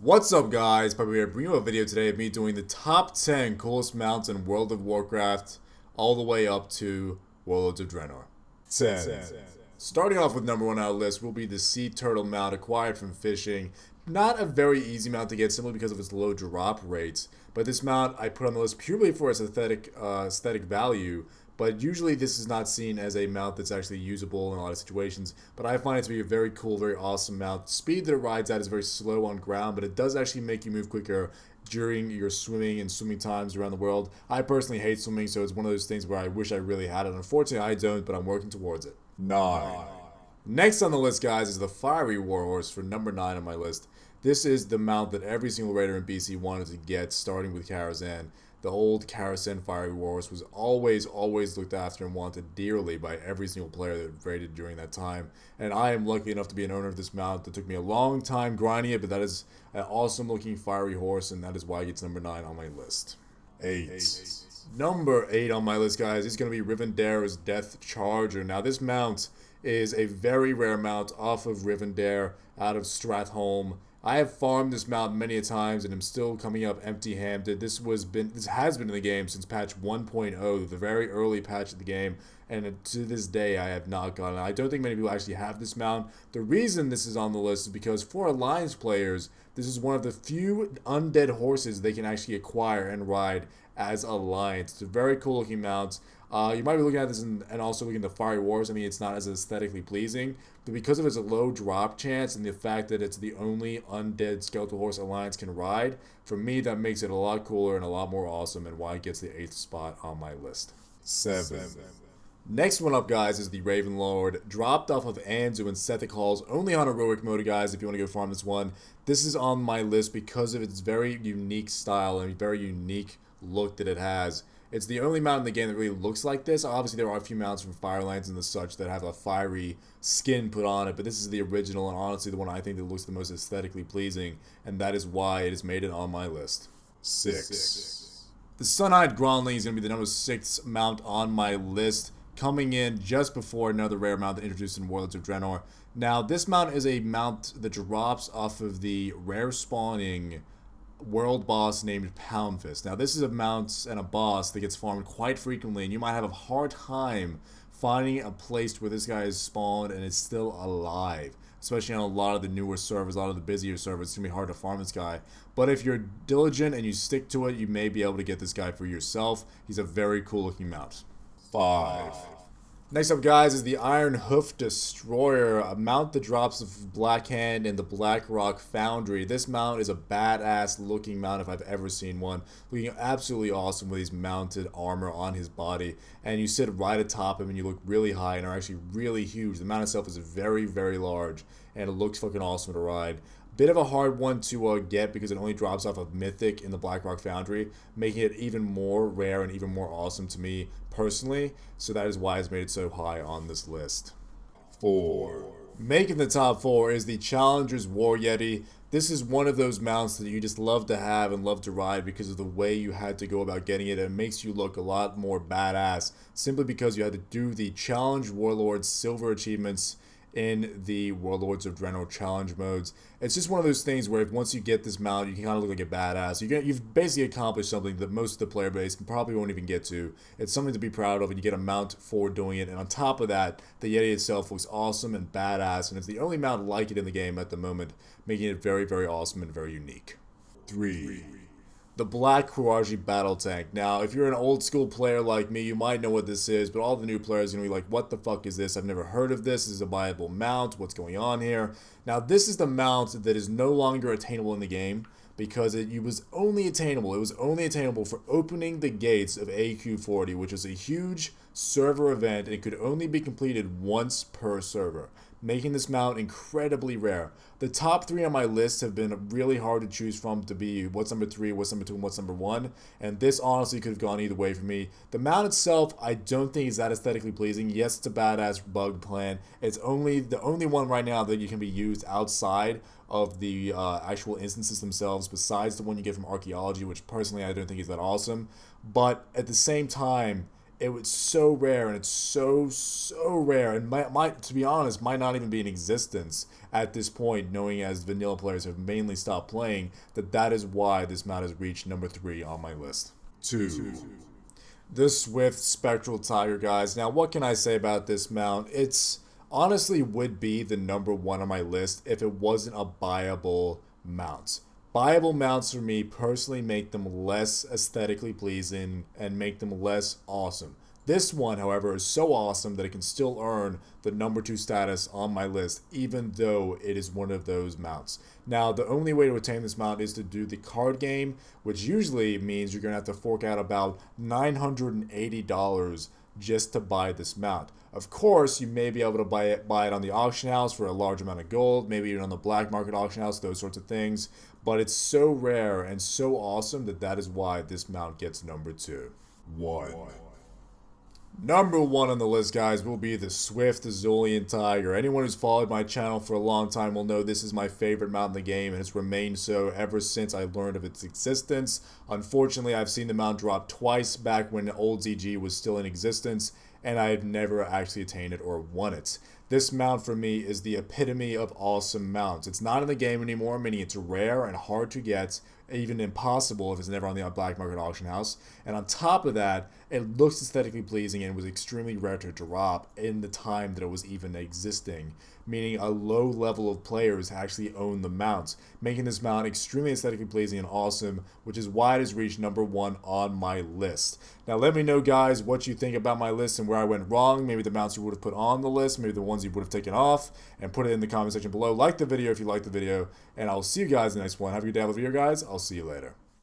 What's up guys, Pypo here, bringing you a video today of me doing the top 10 coolest mounts in World of Warcraft all the way up to Warlords of Draenor. 10. Starting off with number 1 on our list will be the Sea Turtle mount acquired from fishing. Not a very easy mount to get simply because of its low drop rates, but this mount I put on the list purely for its aesthetic value. But usually this is not seen as a mount that's actually usable in a lot of situations. But I find it to be a very cool, very awesome mount. Speed that it rides at is very slow on ground, but it does actually make you move quicker during your swimming and swimming times around the world. I personally hate swimming, so it's one of those things where I wish I really had it. Unfortunately, I don't, but I'm working towards it. 9. Next on the list, guys, is the Fiery Warhorse for number 9 on my list. This is the mount that every single raider in BC wanted to get, starting with Karazhan. The old Karazhan Fiery Warhorse was always looked after and wanted dearly by every single player that raided during that time. And I am lucky enough to be an owner of this mount. That took me a long time grinding it, but that is an awesome looking fiery horse, and that is why it gets number 9 on my list. 8. Number 8 on my list, guys, is going to be Rivendell's Death Charger. Now, this mount is a very rare mount off of Rivendell out of Stratholme. I have farmed this mount many a times and am still coming up empty-handed. This has been in the game since patch 1.0, the very early patch of the game, and to this day I have not gotten it. I don't think many people actually have this mount. The reason this is on the list is because for Alliance players, this is one of the few undead horses they can actually acquire and ride as Alliance. It's a very cool looking mount. You might be looking at this and also looking at the Fiery Wars. I mean, it's not as aesthetically pleasing, but because of its low drop chance and the fact that it's the only undead skeletal horse Alliance can ride, for me that makes it a lot cooler and a lot more awesome, and why it gets the 8th spot on my list. 7. Next one up, guys, is the Raven Lord, dropped off of Anzu and Sethic Halls, only on heroic mode, guys, if you want to go farm this one. This is on my list because of its very unique style and very unique look that it has. It's the only mount in the game that really looks like this. Obviously, there are a few mounts from Firelands and the such that have a fiery skin put on it, but this is the original and honestly the one I think that looks the most aesthetically pleasing, and that is why it has made it on my list. 6. The Sun-Eyed Grondling is going to be the number 6 mount on my list, coming in just before another rare mount that introduced in Warlords of Draenor. Now, this mount is a mount that drops off of the rare spawning world boss named Poundfist. Now, this is a mount and a boss that gets farmed quite frequently, and you might have a hard time finding a place where this guy is spawned and is still alive. Especially on a lot of the newer servers, a lot of the busier servers, it's going to be hard to farm this guy. But if you're diligent and you stick to it, you may be able to get this guy for yourself. He's a very cool looking mount. 5. Next up, guys, is the Iron Hoof Destroyer, a mount that drops of Black Hand in the Black Rock Foundry. This mount is a badass looking mount if I've ever seen one. Looking absolutely awesome with his mounted armor on his body. And you sit right atop him and you look really high and are actually really huge. The mount itself is very, very large and it looks fucking awesome to ride. Bit of a hard one to get because it only drops off of Mythic in the Blackrock Foundry, making it even more rare and even more awesome to me personally, so that is why it's made it so high on this list. 4. Making the top 4 is the Challenger's War Yeti. This is one of those mounts that you just love to have and love to ride because of the way you had to go about getting it. It makes you look a lot more badass simply because you had to do the Challenge Warlord Silver achievements in the Warlords of Draenor challenge modes. It's just one of those things where if once you get this mount, you can kind of look like a badass. You've basically accomplished something that most of the player base probably won't even get to. It's something to be proud of, and you get a mount for doing it. And on top of that, the Yeti itself looks awesome and badass, and it's the only mount like it in the game at the moment, making it very, very awesome and very unique. 3. The Black Kuraji Battle Tank. Now, if you're an old school player like me, you might know what this is, but all the new players are going to be like, what the fuck is this? I've never heard of this. This is a viable mount. What's going on here? Now, this is the mount that is no longer attainable in the game because it was only attainable. It was only attainable for opening the gates of AQ40, which is a huge server event, and it could only be completed once per server, making this mount incredibly rare. The top 3 on my list have been really hard to choose from to be what's number 3, what's number 2, and what's number 1, and this honestly could have gone either way for me. The mount itself, I don't think is that aesthetically pleasing. Yes, it's a badass bug plan. It's the only one right now that you can be used outside of the actual instances themselves, besides the one you get from archaeology, which personally I don't think is that awesome. But at the same time, It was so rare, and it's so rare, and might to be honest, might not even be in existence at this point, knowing as vanilla players have mainly stopped playing, that is why this mount has reached number 3 on my list. 2. The Swift Spectral Tiger, guys. Now, what can I say about this mount? It's honestly would be the number 1 on my list if it wasn't a buyable mount. Buyable mounts for me personally make them less aesthetically pleasing and make them less awesome. This one, however, is so awesome that it can still earn the number 2 status on my list, even though it is one of those mounts. Now, the only way to attain this mount is to do the card game, which usually means you're going to have to fork out about $980 just to buy this mount. Of course, you may be able to buy it on the auction house for a large amount of gold, maybe even on the black market auction house, those sorts of things. But it's so rare and so awesome that is why this mount gets number 2. 1. Number 1 on the list, guys, will be the Swift Azulian Tiger. Anyone who's followed my channel for a long time will know this is my favorite mount in the game, and it's remained so ever since I learned of its existence. Unfortunately, I've seen the mount drop twice back when old ZG was still in existence, and I've never actually attained it or won it. This mount for me is the epitome of awesome mounts. It's not in the game anymore, meaning it's rare and hard to get, even impossible if it's never on the black market auction house. And on top of that, it looks aesthetically pleasing and was extremely rare to drop in the time that it was even existing, meaning a low level of players actually own the mount, making this mount extremely aesthetically pleasing and awesome, which is why it has reached number 1 on my list. Now let me know, guys, what you think about my list and where I went wrong, maybe the mounts you would have put on the list, maybe the ones you would have taken off, and put it in the comment section below. Like the video if you liked the video, and I'll see you guys in the next one. Have a good day, video, guys. I'll see you later.